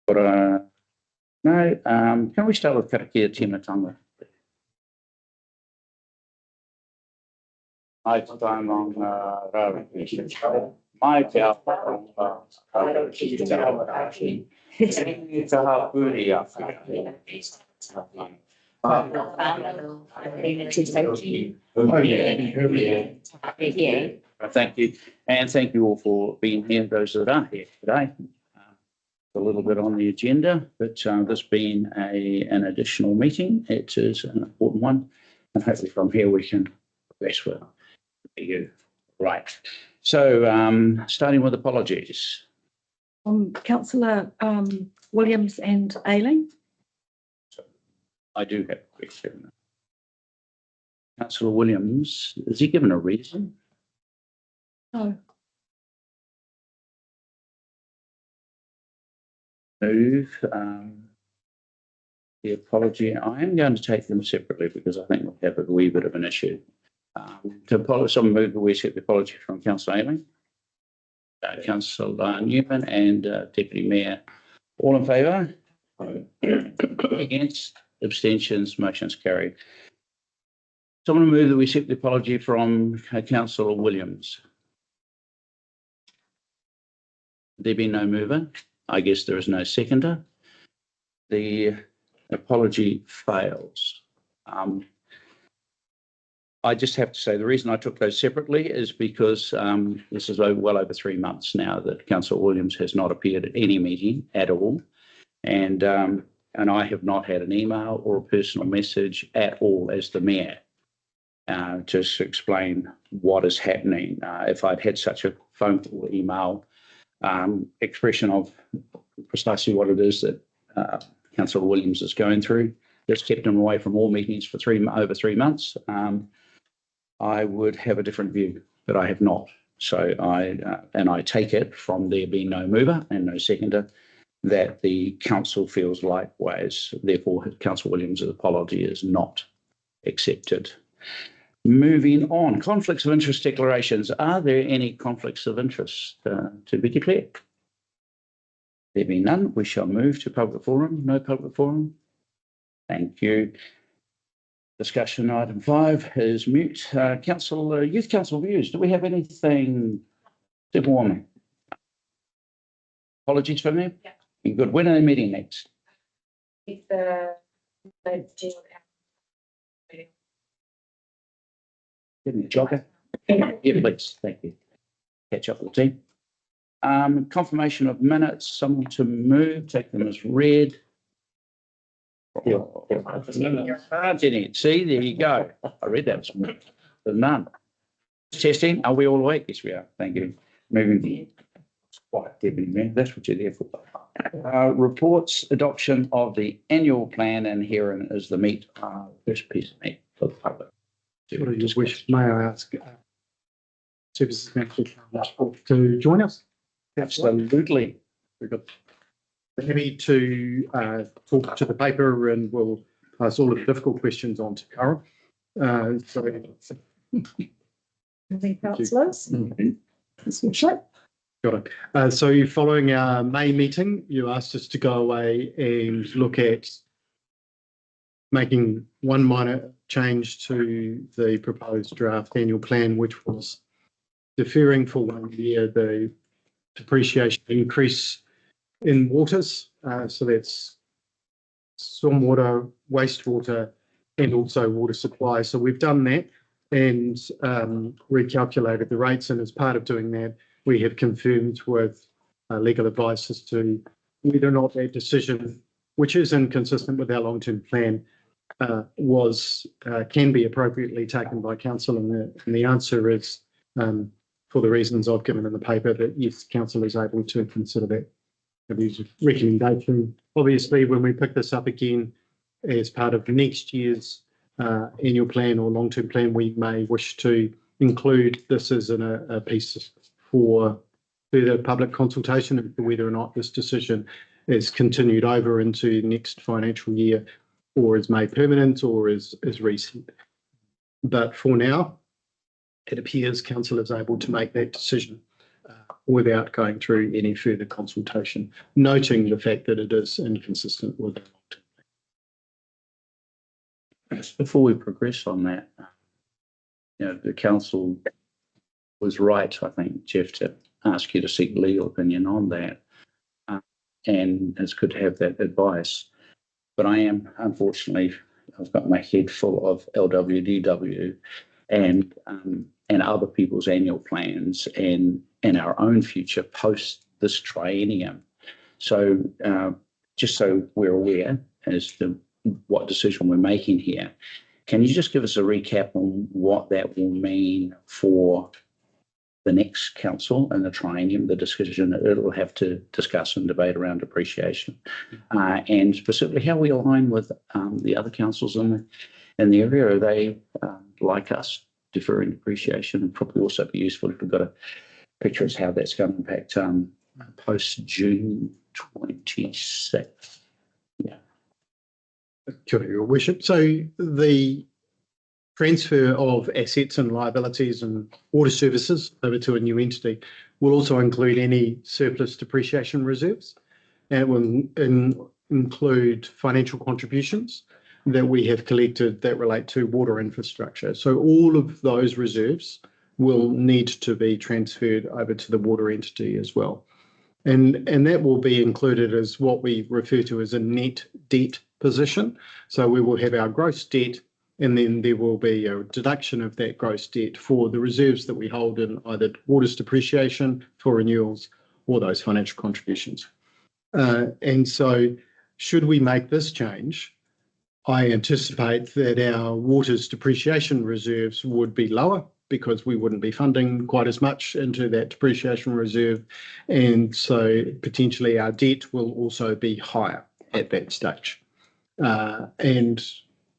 No, can we start with karakia timatanga? Mai tāmong rāwiki. Mai te apa rāwiki te rāwiki. Te taha puri awhira. Thank you. And thank you all for being here, those that are here today. A little bit on the agenda, but this being an additional meeting, it is an important one. And hopefully from here we can progress with you. Right. So starting with apologies. Councillor Williams and Ailing. I do have a question. Councillor Williams, has he given a reason? No. Move the apology. I am going to take them separately because I think we have a wee bit of an issue. Someone move that we accept the apology from Councillor Ailing, Councillor Newman and Deputy Mayor. All in favour? Against? Abstentions? Motion's carried. Someone move that we accept the apology from Councillor Williams. There be no mover. I guess there is no seconder. The apology fails. I just have to say the reason I took those separately is because this is well over 3 months now that Councillor Williams has not appeared at any meeting at all. And I have not had an email or a personal message at all as the Mayor to explain what is happening. If I'd had such a phone call, email, expression of precisely what it is that Councillor Williams is going through, that's kept him away from all meetings for over 3 months, I would have a different view, but I have not. So I take it from there being no mover and no seconder that the council feels likewise. Therefore, Councillor Williams' apology is not accepted. Moving on, conflicts of interest declarations. Are there any conflicts of interest to be declared? There being none, we shall move to public forum. No public forum. Thank you. Discussion item 5 is mute. Youth Council views. Do we have anything? Superwoman. Apologies from them. Yeah. Good. When are they meeting next? Give me a jogger. Yeah, please. Thank you. Catch up with the team. Confirmation of minutes. Someone to move. Take them as read. Jenny. See, there you go. I read that. There's none. Testing. Are we all awake? Yes, we are. Thank you. Moving. Quiet, Deputy Mayor. That's what you're there for. Reports, adoption of the annual plan, and herein is the meat. First piece of meat for the public. May I ask Services Manager to join us? Absolutely. We've got happy to talk to the paper, and we'll pass all of the difficult questions on to Carol. councillors. Got it. So following our May meeting, you asked us to go away and look at making one minor change to the proposed draft annual plan, which was deferring for 1 year the depreciation increase in waters. So that's stormwater, wastewater, and also water supply. So we've done that and recalculated the rates. And as part of doing that, we have confirmed with legal advice as to whether or not that decision, which is inconsistent with our long-term plan, can be appropriately taken by council. And the answer is, for the reasons I've given in the paper, that yes, council is able to consider that recommendation. Obviously, when we pick this up again as part of next year's annual plan or long-term plan, we may wish to include this as a piece for further public consultation and for whether or not this decision is continued over into next financial year, or is made permanent, or is reset. But for now, it appears council is able to make that decision without going through any further consultation, noting the fact that it is inconsistent with. Just before we progress on that, the council was right, I think, Jeff, to ask you to seek legal opinion on that. And it's good to have that advice. But I am, unfortunately, I've got my head full of LWDW and other people's annual plans and our own future post this triennium. So just so we're aware as to what decision we're making here, can you just give us a recap on what that will mean for the next council and the triennium, the decision that it'll have to discuss and debate around depreciation, and specifically how we align with the other councils in the area? Are they, like us, deferring depreciation? And probably also be useful if we've got a picture of how that's going to impact post June 26th. Yeah. Kia ora, Your Worship. So the transfer of assets and liabilities and water services over to a new entity will also include any surplus depreciation reserves, and it will include financial contributions that we have collected that relate to water infrastructure. So all of those reserves will need to be transferred over to the water entity as well. And that will be included as what we refer to as a net debt position. So we will have our gross debt, and then there will be a deduction of that gross debt for the reserves that we hold in either water's depreciation for renewals or those financial contributions. And so should we make this change, I anticipate that our water's depreciation reserves would be lower because we wouldn't be funding quite as much into that depreciation reserve. And so potentially our debt will also be higher at that stage. And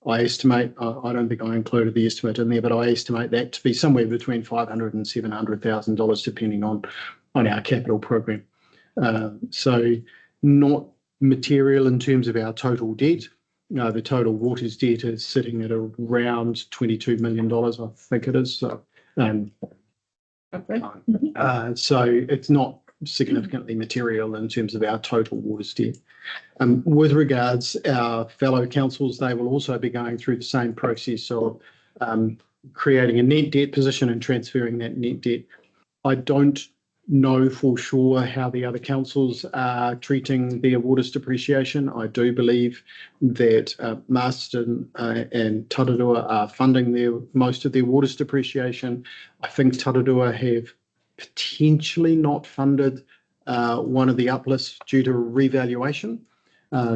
I estimate, I don't think I included the estimate in there, but I estimate that to be somewhere between $500,000 and $700,000, depending on our capital program. So not material in terms of our total debt. The total water's debt is sitting at around $22 million, I think it is. So, so it's not significantly material in terms of our total water's debt. With regards our fellow councils, they will also be going through the same process of creating a net debt position and transferring that net debt. I don't know for sure how the other councils are treating their water's depreciation. I do believe that Marston and Tararua are funding most of their water's depreciation. I think Tararua have potentially not funded one of the uplifts due to revaluation.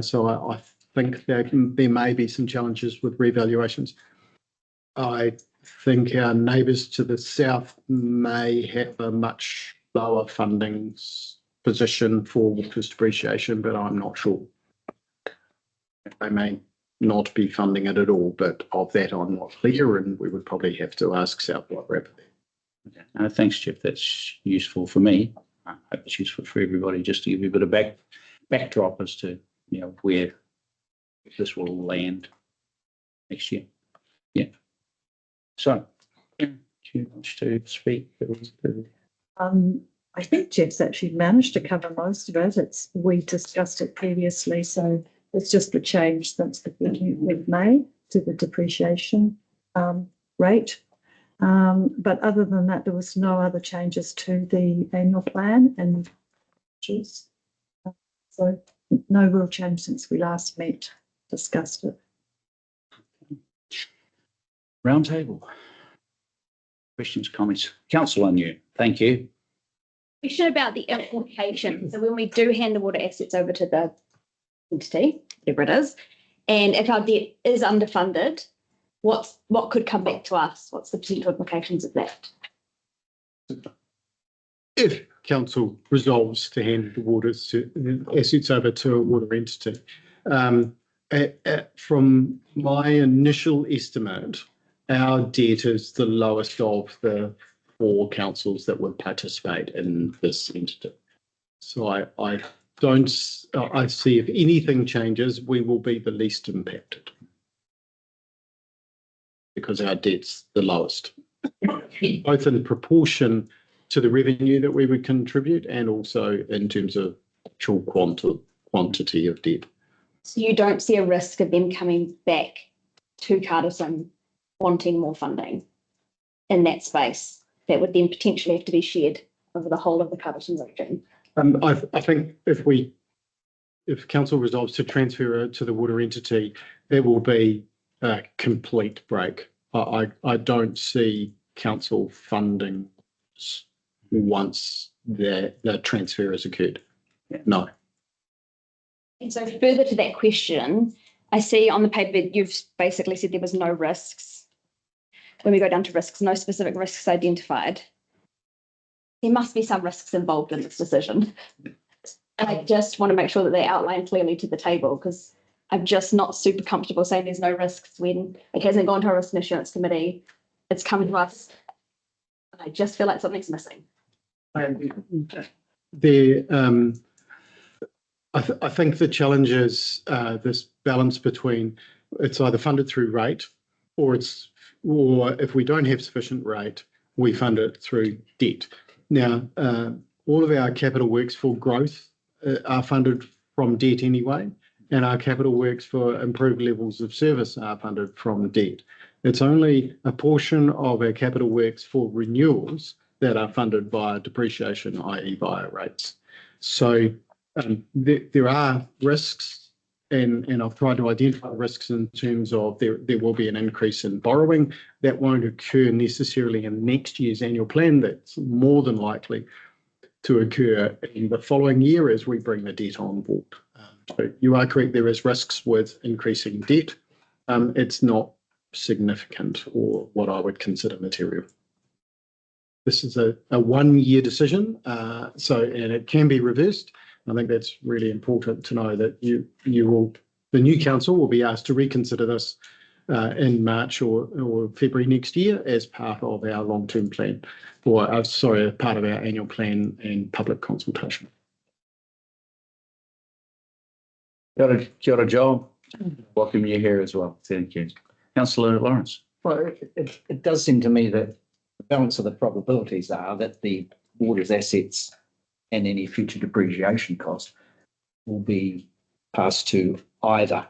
So I think there may be some challenges with revaluations. I think our neighbours to the south may have a much lower funding position for water's depreciation, but I'm not sure. They may not be funding it at all, but of that I'm not clear, and we would probably have to ask South Wairarapa. Okay. Thanks, Jeff. That's useful for me. I hope it's useful for everybody, just to give you a bit of backdrop as to where this will land next year. Yeah. So, do you want to speak? I think Jeff's actually managed to cover most of it. We discussed it previously, so it's just the change since the beginning we've made to the depreciation rate. But other than that, there was no other changes to the annual plan, and so no real change since we last met, discussed it. Round table. Questions, comments? Councillor New, thank you. Question about the implication. So when we do hand the water assets over to the entity, whatever it is, and if our debt is underfunded, what could come back to us? What's the potential implications of that? If council resolves to hand the assets over to a water entity, from my initial estimate, our debt is the lowest of the 4 councils that would participate in this entity. So I see if anything changes, we will be the least impacted because our debt's the lowest, both in proportion to to the revenue that we would contribute, and also in terms of actual quantity of debt. So you don't see a risk of them coming back to Carterton wanting more funding in that space that would then potentially have to be shared over the whole of the Carterton region? I think if council resolves to transfer it to the water entity, it will be a complete break. I don't see council funding once the transfer has occurred. No. And so further to that question, I see on the paper you've basically said there was no risks. When we go down to risks, no specific risks identified. There must be some risks involved in this decision. And I just want to make sure that they outline clearly to the table, because I'm just not super comfortable saying there's no risks when it hasn't gone to a risk and assurance committee. It's come to us. And I just feel like something's missing. I think the challenge is this balance between it's either funded through rate or if we don't have sufficient rate, we fund it through debt. Now, all of our capital works for growth are funded from debt anyway, and our capital works for improved levels of service are funded from debt. It's only a portion of our capital works for renewals that are funded via depreciation, i.e. via rates. So there are risks, and I've tried to identify the risks in terms of there will be an increase in borrowing. That won't occur necessarily in next year's annual plan. That's more than likely to occur in the following year as we bring the debt on board. So you are correct, there is risks with increasing debt. It's not significant or what I would consider material. This is a 1 year decision, and it can be reversed. I think that's really important to know that the new council will be asked to reconsider this in March or February next year as part of our long-term plan, part of our annual plan and public consultation. Kia ora, Joel. Welcome you here as well. Thank you. Councillor Lawrence. Well, it does seem to me that the balance of the probabilities are that the water's assets and any future depreciation cost will be passed to either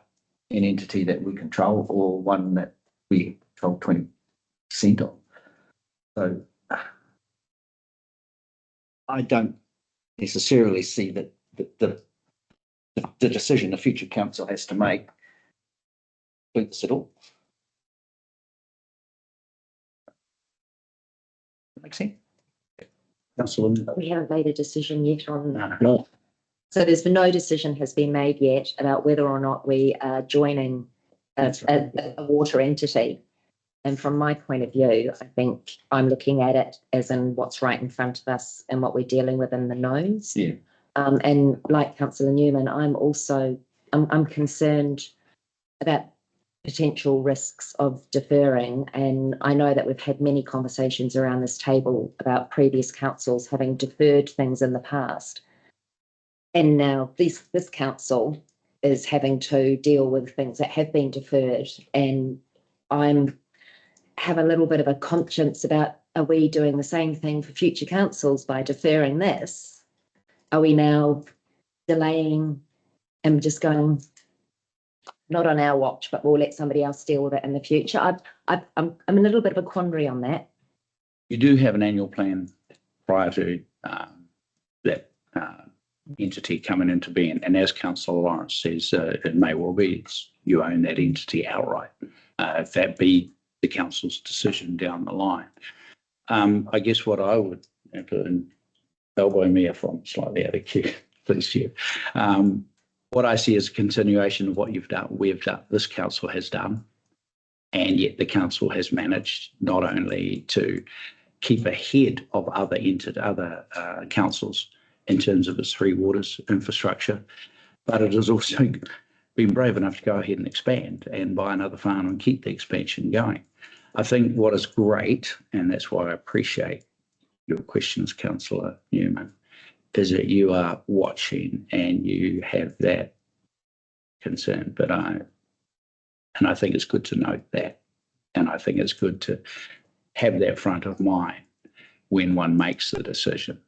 an entity that we control or one that we control 20% of. So I don't necessarily see that the decision the future council has to make includes at all. That makes sense. Councillor. We haven't made a decision yet on. No. So there's been no decision has been made yet about whether or not we are joining a water entity. And from my point of view, I think I'm looking at it as in what's right in front of us and what we're dealing with in the nose. Yeah. And like Councillor Newman, I'm concerned about potential risks of deferring. And I know that we've had many conversations around this table about previous councils having deferred things in the past. And now this council is having to deal with things that have been deferred. And have a little bit of a conscience about, are we doing the same thing for future councils by deferring this? Are we now delaying and just going, not on our watch, but we'll let somebody else deal with it in the future? I'm in a little bit of a quandary on that. You do have an annual plan prior to that entity coming into being, and as Councillor Lawrence says, it may well be you own that entity outright. If that be the council's decision down the line. I guess what I would, and elbow me if I'm slightly out of queue, please, Chair. What I see is a continuation of what we've done, this council has done, and yet the council has managed not only to keep ahead of other councils in terms of its three waters infrastructure, but it has also been brave enough to go ahead and expand and buy another farm and keep the expansion going. I think what is great, and that's why I appreciate your questions, Councillor Newman, is that you are watching and you have that concern. And I think it's good to note that. And I think it's good to have that front of mind when one makes the decision.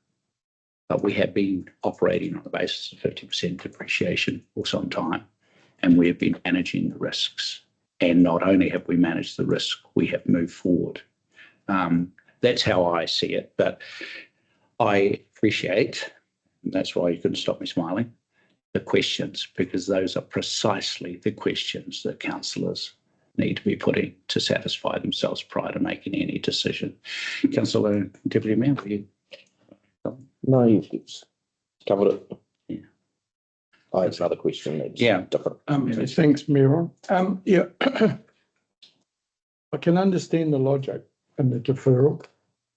But we have been operating on the basis of 50% depreciation for some time, and we have been managing the risks. And not only have we managed the risk, we have moved forward. That's how I see it. But I appreciate, and that's why you couldn't stop me smiling, the questions, because those are precisely the questions that councillors need to be putting to satisfy themselves prior to making any decision. Councillor Deputy Mayor, will you? No, you've covered it. Yeah. I have another question that's Yeah. different. Thanks, Mayor. Yeah, I can understand the logic and the deferral,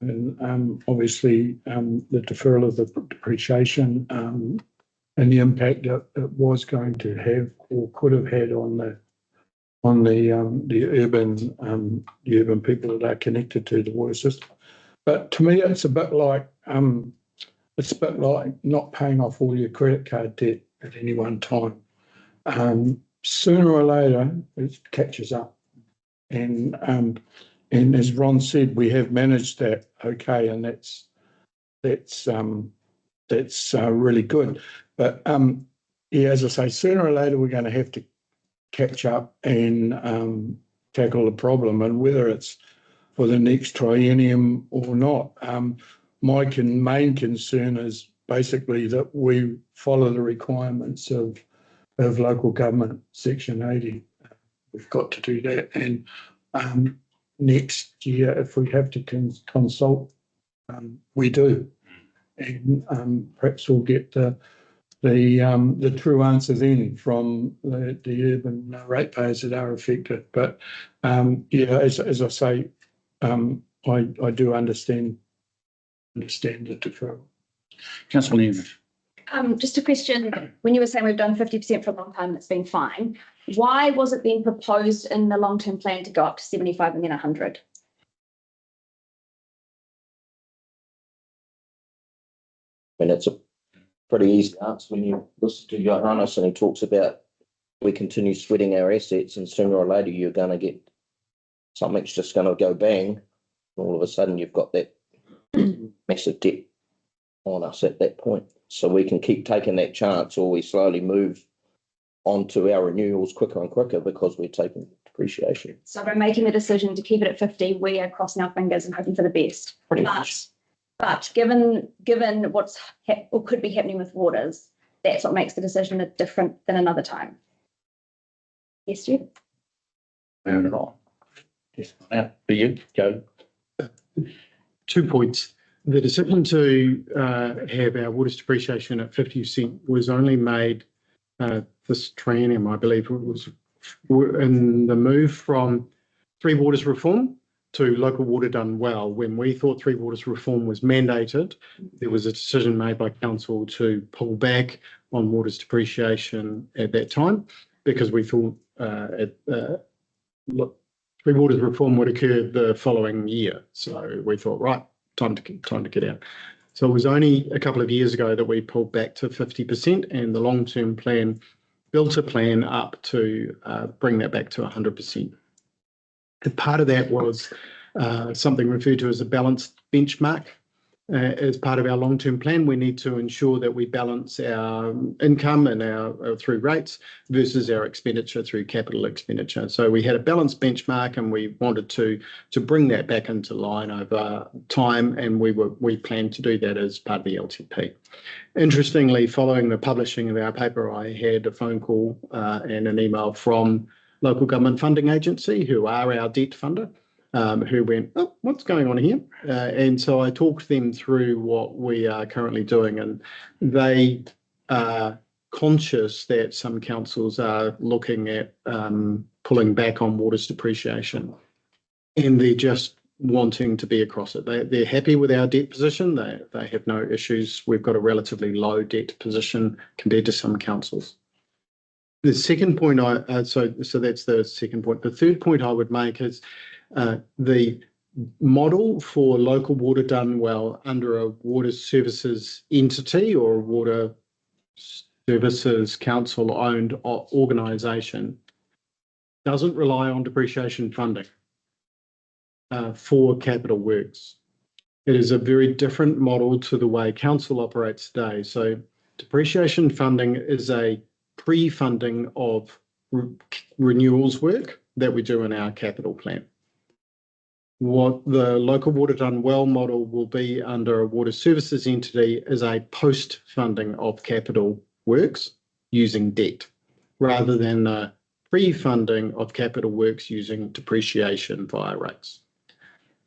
and obviously the deferral of the depreciation and the impact that it was going to have or could have had on the urban people that are connected to the water system. But to me, it's a bit like not paying off all your credit card debt at any one time. Sooner or later, it catches up. And as Ron said, we have managed that okay, and that's really good. But yeah, as I say, sooner or later we're going to have to catch up and tackle the problem, and whether it's for the next triennium or not. My main concern is basically that we follow the requirements of local government Section 80. We've got to do that, and next year, if we have to consult, we do, and perhaps we'll get the true answer then from the urban ratepayers that are affected. But yeah, as I say, I do understand the deferral. Councillor Newman. Just a question, when you were saying we've done 50% for a long time and it's been fine, why was it being proposed in the long-term plan to go up to 75 and then 100? I mean, it's a pretty easy answer when you listen to Johannes and he talks about we continue sweating our assets and sooner or later you're going to get something's just going to go bang. And all of a sudden you've got that massive debt on us at that point. So we can keep taking that chance or we slowly move onto our renewals quicker and quicker because we're taking depreciation. So we're making the decision to keep it at 50, we are crossing our fingers and hoping for the best. Pretty much. But given what's or could be happening with waters, that's what makes the decision different than another time. Yes, Stu? Moving on. Yes, now for you, go. 2 points. The decision to have our waters depreciation at 50% was only made this triennium, I believe. It was in the move from Three Waters reform to local water done well. When we thought Three Waters reform was mandated, there was a decision made by council to pull back on waters depreciation at that time because we thought Three Waters reform would occur the following year. So we thought, right, time to get out. So it was only a couple of years ago that we pulled back to 50%, and the long-term plan built a plan up to bring that back to 100%. And part of that was something referred to as a balanced benchmark. As part of our long-term plan, we need to ensure that we balance our income and our through rates versus our expenditure through capital expenditure. So we had a balanced benchmark, and we wanted to bring that back into line over time, and we planned to do that as part of the LTP. Interestingly, following the publishing of our paper, I had a phone call and an email from Local Government Funding Agency, who are our debt funder. Who went, oh, what's going on here? And so I talked them through what we are currently doing, and they are conscious that some councils are looking at pulling back on waters depreciation, and they're just wanting to be across it. They're happy with our debt position. They have no issues. We've got a relatively low debt position compared to some councils. The second point, so that's the second point. The third point I would make is the model for local water done well under a water services entity or a water services council owned organisation doesn't rely on depreciation funding for capital works. It is a very different model to the way council operates today. So depreciation funding is a pre-funding of renewals work that we do in our capital plan. What the local water done well model will be under a water services entity is a post-funding of capital works using debt, rather than the pre-funding of capital works using depreciation via rates.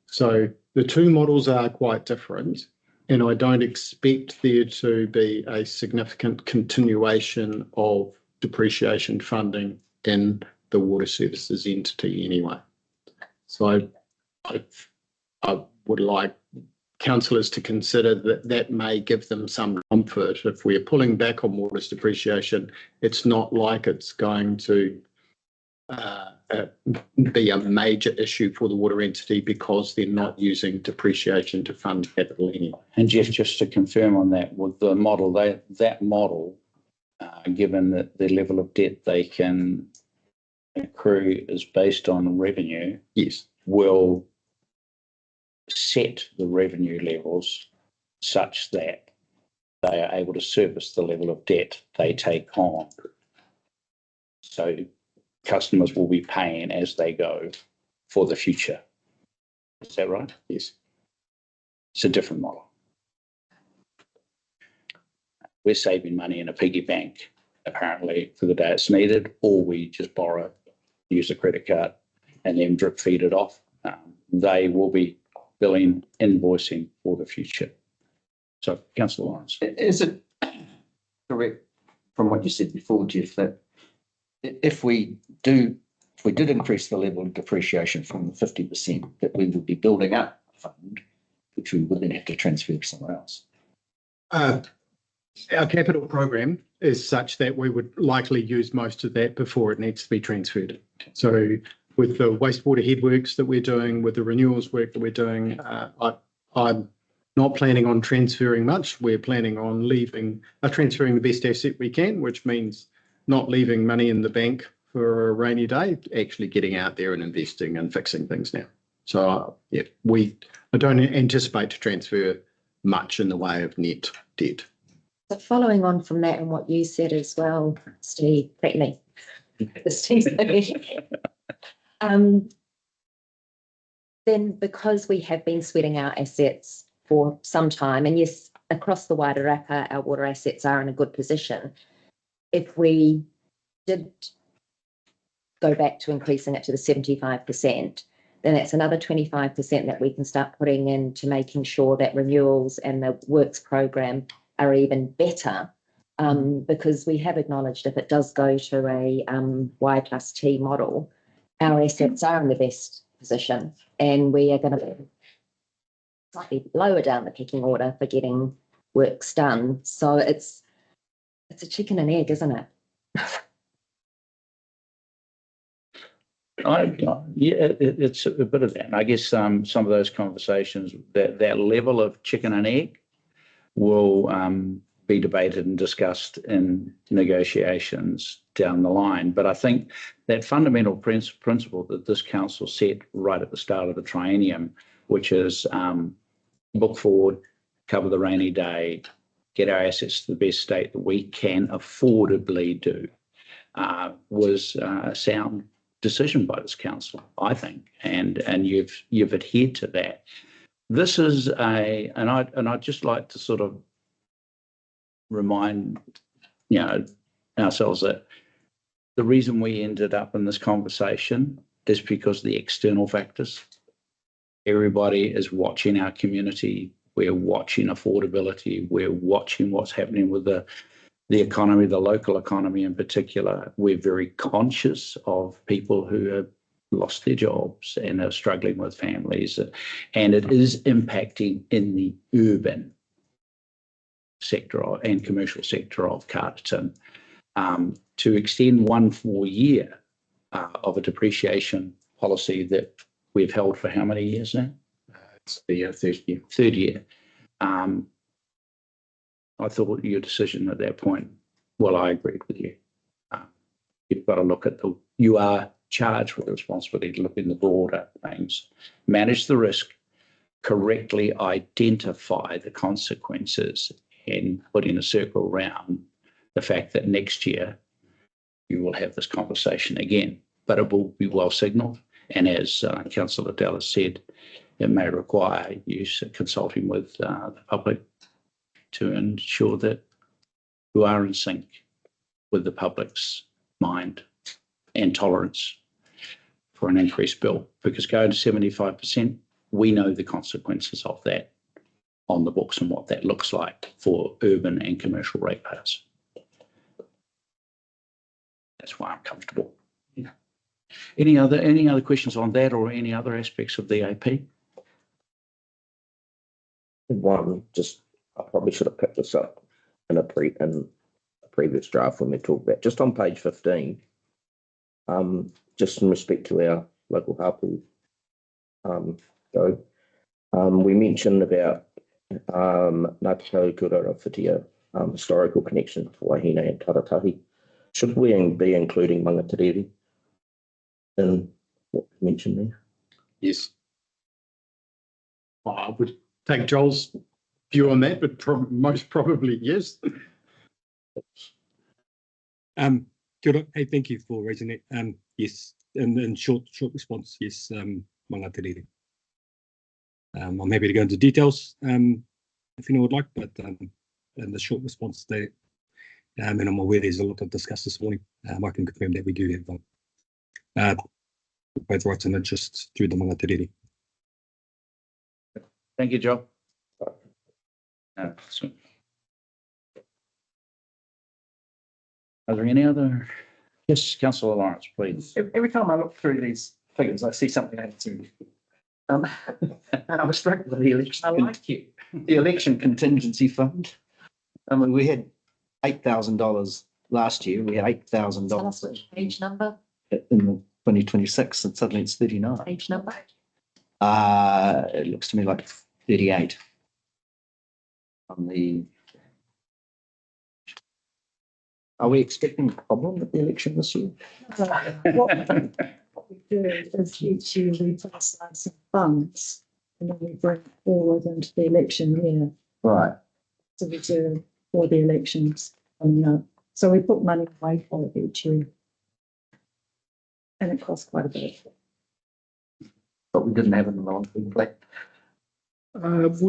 So the two models are quite different, and I don't expect there to be a significant continuation of depreciation funding in the water services entity anyway. So I would like councillors to consider that may give them some comfort. If we're pulling back on water's depreciation, it's not like it's going to be a major issue for the water entity because they're not using depreciation to fund capital anyway. And Jeff, just to confirm on that, with the model, that model, given that the level of debt they can accrue is based on revenue, Yes. will set the revenue levels such that they are able to service the level of debt they take on. So customers will be paying as they go for the future. Is that right? Yes. It's a different model. We're saving money in a piggy bank, apparently, for the day it's needed, or we just borrow, use a credit card, and then drip feed it off. They will be billing, invoicing for the future. So, Councillor Lawrence. Is it correct from what you said before, Jeff, that if we did increase the level of depreciation from 50%, that we would be building up a fund, which we would then have to transfer somewhere else? Our capital program is such that we would likely use most of that before it needs to be transferred. So with the wastewater headworks that we're doing, with the renewals work that we're doing, I'm not planning on transferring much. We're planning on transferring the best asset we can, which means not leaving money in the bank for a rainy day, actually getting out there and investing and fixing things now. So I don't anticipate to transfer much in the way of net debt. So following on from that and what you said as well, Steve, Brittany, then because we have been sweating our assets for some time, and yes, across the wider Wairarapa, our water assets are in a good position. If we did go back to increasing it to the 75%, then that's another 25% that we can start putting into making sure that renewals and the works program are even better, because we have acknowledged if it does go to a Y+T model, our assets are in the best position, and we are going to be slightly lower down the pecking order for getting works done. So it's a chicken and egg, isn't it? It's a bit of that. And I guess some of those conversations, that level of chicken and egg will be debated and discussed in negotiations down the line. But I think that fundamental principle that this council set right at the start of the triennium, which is look forward, cover the rainy day, get our assets to the best state that we can affordably do, was a sound decision by this council, I think, and you've adhered to that. This is and I'd just like to sort of remind ourselves that the reason we ended up in this conversation is because of the external factors. Everybody is watching our community. We're watching affordability. We're watching what's happening with the economy, the local economy in particular. We're very conscious of people who have lost their jobs and are struggling with families, and it is impacting in the urban sector and commercial sector of Carterton. To extend 1 full year of a depreciation policy that we've held for how many years now? It's the third year. Third year. I thought your decision at that point, well, I agreed with you. You've got to look at you are charged with the responsibility to look in the broader things, manage the risk, correctly identify the consequences and putting a circle around the fact that next year you will have this conversation again, but it will be well signalled. And as Councillor Dallas said, it may require you consulting with the public to ensure that you are in sync with the public's mind and tolerance for an increased bill, because going to 75%, we know the consequences of that on the books and what that looks like for urban and commercial ratepayers. That's why I'm comfortable. Yeah. Any other questions on that or any other aspects of the AP? One, just, I probably should have picked this up in a previous draft when we talked about, just on page 15, just in respect to our local hapu, we mentioned about Ngāti Kurara historical connection to Wahine and Karatahi. Should we be including Mangatiriri in what we mentioned there? Yes. Well, I would take Joel's view on that, but most probably yes. Kia ora. Hey, thank you for raising it. Yes, in short response, yes, Mangatiriri. I'm happy to go into details if anyone would like, but in the short response there, and I'm aware there's a lot of discussed this morning. I can confirm that we do have both rights and interests through the Mangatiriri. Thank you, Joe. Are there any other? Yes, Councillor Lawrence, please. Every time I look through these figures, I see something I haven't seen. I was struck with the election. I like you. The election contingency fund. I mean, we had $8,000 last year. We had Tell us $8,000 which page number, in the 2026, and suddenly it's 39. page number. It looks to me like 38 on the. Are we expecting a problem with the election this year? What we do is each year we put aside some funds and then we bring it forward into the election year. Right. So we do for the elections coming up. So we put money away for it each year. And it costs quite a bit. But we didn't have it in the long-term plan.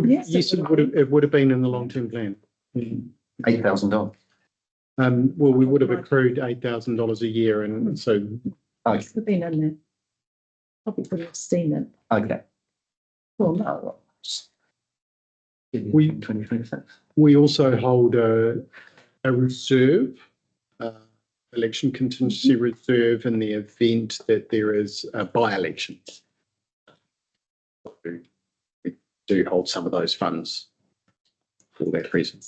Yes, Yes, it would it would have been in the long-term plan. $8,000. Well, we would have accrued $8,000 a year, and so Okay. It could have been in there. Probably would have seen it. Okay. Well, no. We- 2026. we also hold a reserve, election contingency reserve in the event that there is a by-election. We do hold some of those funds for that reason.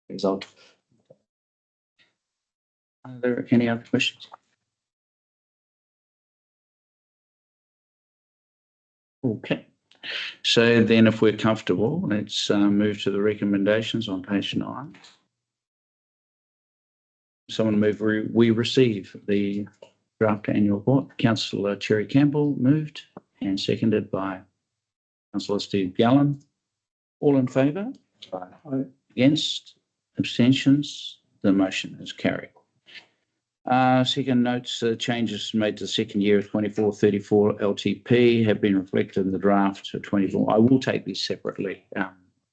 Result. Are there any other questions? Okay. So then if we're comfortable, let's move to the recommendations on page 9. Someone move, we receive the draft annual report. Councillor Cherry Campbell moved and seconded by Councillor Steve Gallen. All in favour? Aye. Against? Abstentions? The motion is carried. Second notes, changes made to the second year of 24-34 LTP have been reflected in the draft of 24. I will take these separately,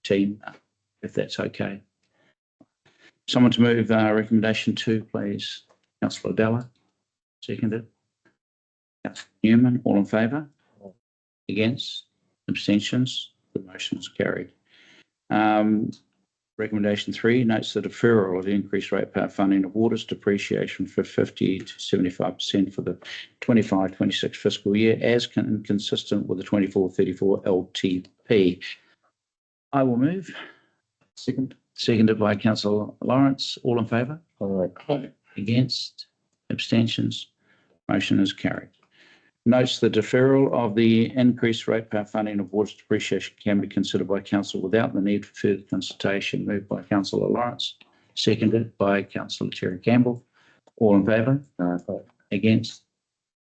team, if that's okay. Someone to move recommendation 2, please. Councillor Della, seconded. Councillor Newman, all in favour? Against? Abstentions? The motion is carried. Recommendation 3 notes the deferral of the increased ratepayer funding of waters depreciation for 50 to 75% for the 25-26 fiscal year as consistent with the 24-34 LTP. I will move. Seconded by Councillor Lawrence. All in favour? Aye. Against? Abstentions? Motion is carried. Notes the deferral of the increased ratepayer funding of water depreciation can be considered by council without the need for further consultation. Moved by Councillor Lawrence, seconded by Councillor Cherry Campbell. All in favour? Against?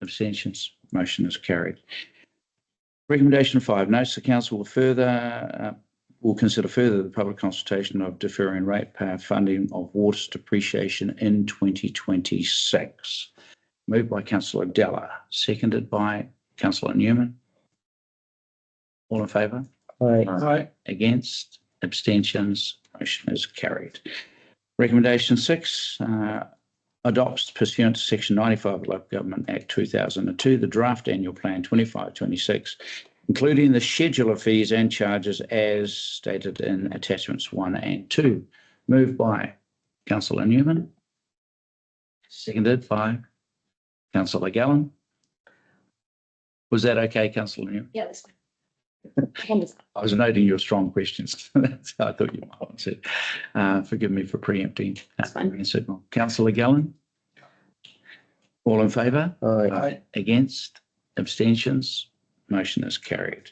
Abstentions? Motion is carried. Recommendation 5, notes the council will consider further the public consultation of deferring ratepayer funding of water depreciation in 2026. Moved by Councillor Della, seconded by Councillor Newman. All in favour? Aye. Against? Abstentions? Motion is carried. Recommendation 6, adopts pursuant to Section 95 of the Local Government Act 2002, the draft annual plan 25-26, including the schedule of fees and charges as stated in attachments 1 and 2. Moved by Councillor Newman, seconded by Councillor Gallen. Was that okay, Councillor Newman? Yeah, that's fine. I was noting your strong questions. That's how I thought you might answer. Forgive me for preempting. That's fine. Signal. Councillor Gallen? All in favour? Aye. Against? Abstentions? Motion is carried.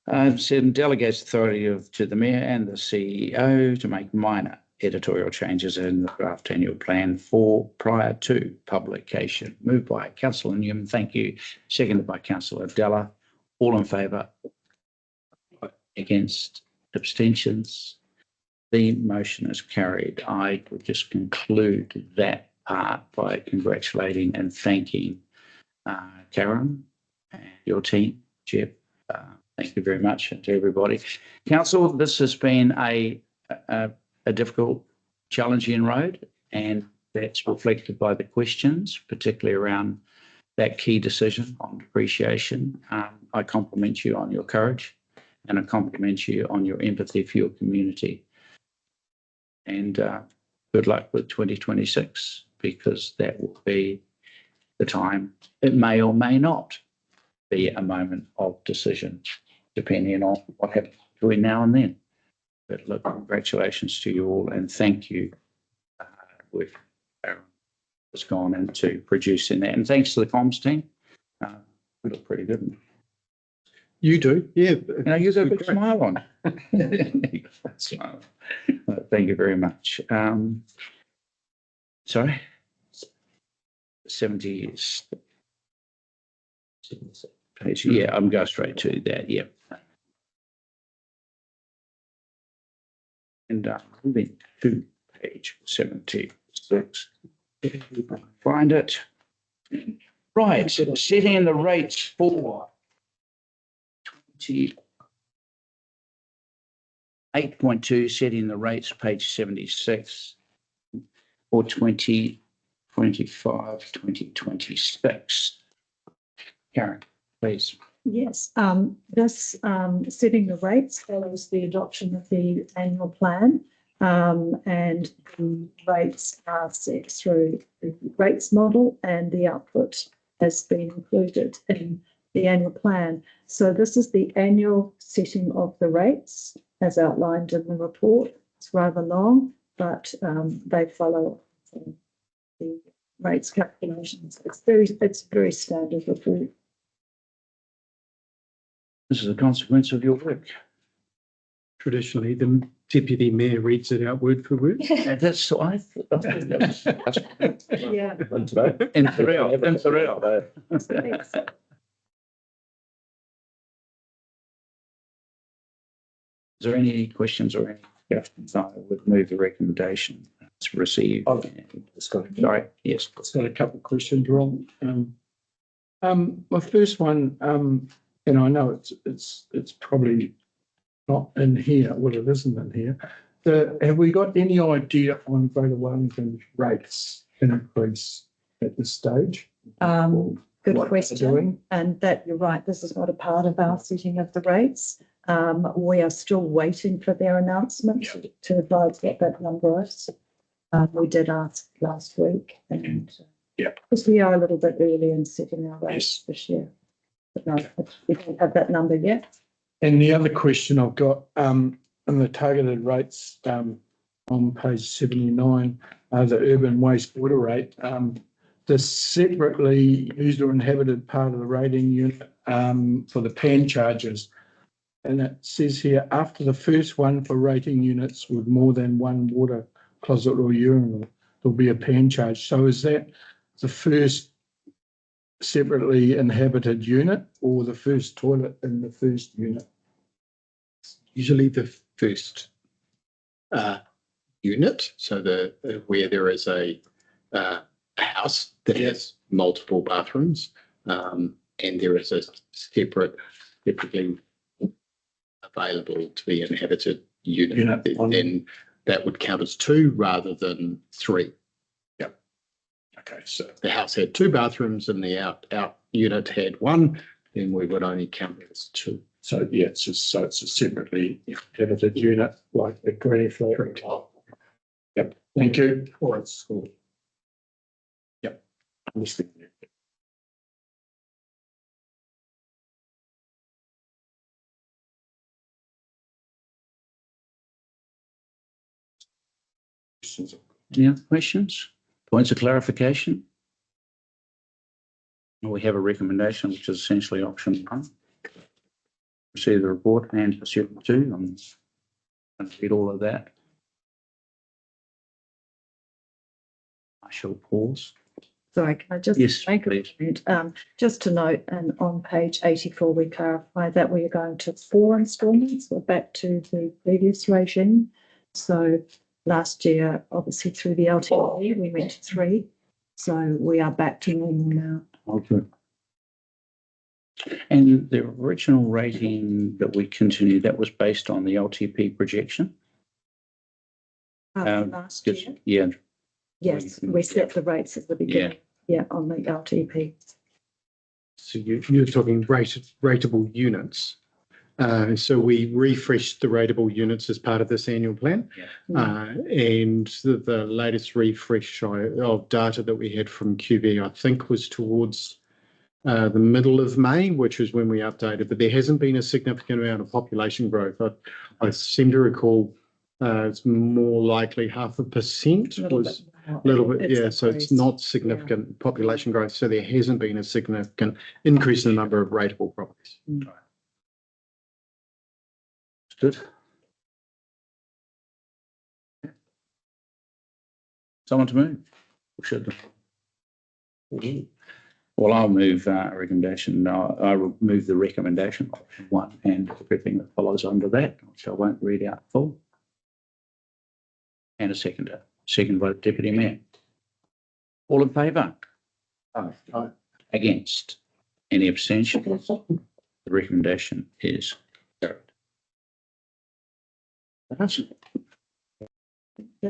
7, delegates authority to the Mayor and the CEO to make minor editorial changes in the draft annual plan prior to publication. Moved by Councillor Newman, thank you. Seconded by Councillor Della. All in favour? Against? Abstentions? The motion is carried. I would just conclude that part by congratulating and thanking Karen and your team, Jeff. Thank you very much, and to everybody. Council, this has been a difficult, challenging road, and that's reflected by the questions, particularly around that key decision on depreciation. I compliment you on your courage, and I compliment you on your empathy for your community. And good luck with 2026, because that will be the time. It may or may not be a moment of decision, depending on what happens between now and then. But look, congratulations to you all, and thank you with Aaron has gone into producing that. And thanks to the comms team. We look pretty good. You do, yeah. You know, you've got a big smile on. Smile. Thank you very much. Sorry? 70 page. Yeah, I'm going straight to that. Yeah. And moving to page 76. Find it. Right. Setting the rates for 28.2, setting the rates, page 76, or 2025, 2026. Karen, please. Yes, this setting the rates follows the adoption of the annual plan, and the rates are set through the rates model, and the output has been included in the annual plan. So this is the annual setting of the rates as outlined in the report. It's rather long, but they follow the rates calculations. It's very standard report. This is a consequence of your work. Traditionally, the deputy mayor reads it out word for word. And that's what I thought. Yeah. And today? In the real. Thanks. Is there any questions or any questions? I would move the recommendation to receive. Sorry, yes. It's got a couple of questions, Ron. My first one, and I know it's probably not in here. Well, it isn't in here. Have we got any idea on Greater Wellington rates increase at this stage? Good What they're question. doing? And that you're right, this is not a part of our setting of the rates. We are still waiting for their announcement to advise what that number is. We did ask last week, and because we are a little bit early in setting our rates this year. But no, we don't have that number yet. And the other question I've got, in the targeted rates, on page 79, the urban wastewater rate, the separately used or inhabited part of the rating unit, for the pan charges. And it says here, after the first one for rating units with more than one water closet or urinal, there'll be a pan charge. So is that the first separately inhabited unit or the first toilet in the first unit? Usually the first unit, so where there is a house that has multiple bathrooms, and there is a separately available to be inhabited unit, then that would count as 2 rather than 3. Okay, so If the house had 2 bathrooms and the out unit had 1, then we would only count it as 2. so yeah, it's a separately inhabited unit like the granny flat. Yep, thank you. Or it's school. Yep. Understood. Any other questions? Points of clarification? We have a recommendation, which is essentially option 1. Receive the report and pursue 2. I'm going to read all of that. I shall pause. Sorry, can I just Yes, make a please. comment? Just to note, and on page 84, we clarify that we are going to 4 instalments. We're back to the previous regime. So last year, obviously through the LTE, we went to 3. So we are back to normal now. Okay. And the original rating that we continued, that was based on the LTP projection? Last Just- year, Yeah, yes, we set the rates at the beginning. Yeah, on the LTP. So you're talking rateable units. So we refreshed the rateable units as part of this annual plan. And the latest refresh of data that we had from QV, I think, was towards the middle of May, which was when we updated, but there hasn't been a significant amount of population growth. I seem to recall it's more likely 0.5% was a little bit, yeah, so it's not significant population growth. So there hasn't been a significant increase in the number of rateable properties. good. Someone to move? Or should I? Well, I'll move a recommendation. I will move the recommendation, option 1, and everything that follows under that, which I won't read out full. And a seconder. Second by the Deputy Mayor. All in favour? Aye. Against? Any abstentions? The recommendation is carried.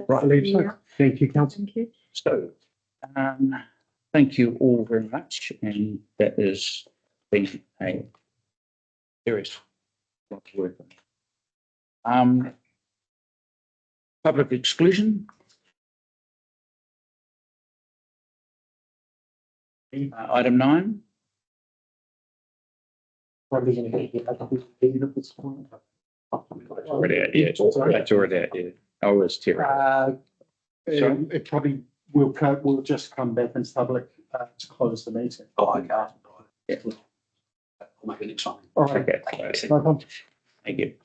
Right, leave so. Thank you, Councillor. Thank you. So, thank you all very much, and that has been a serious lot of work. Public exclusion. Item 9. Probably going to get at this point. Already out, yeah. That's already out, yeah. I was terrible. It probably will just come back in public to close the meeting. Oh, okay. Yeah. I'll make it next time. All right. Okay. No problem. Thank you.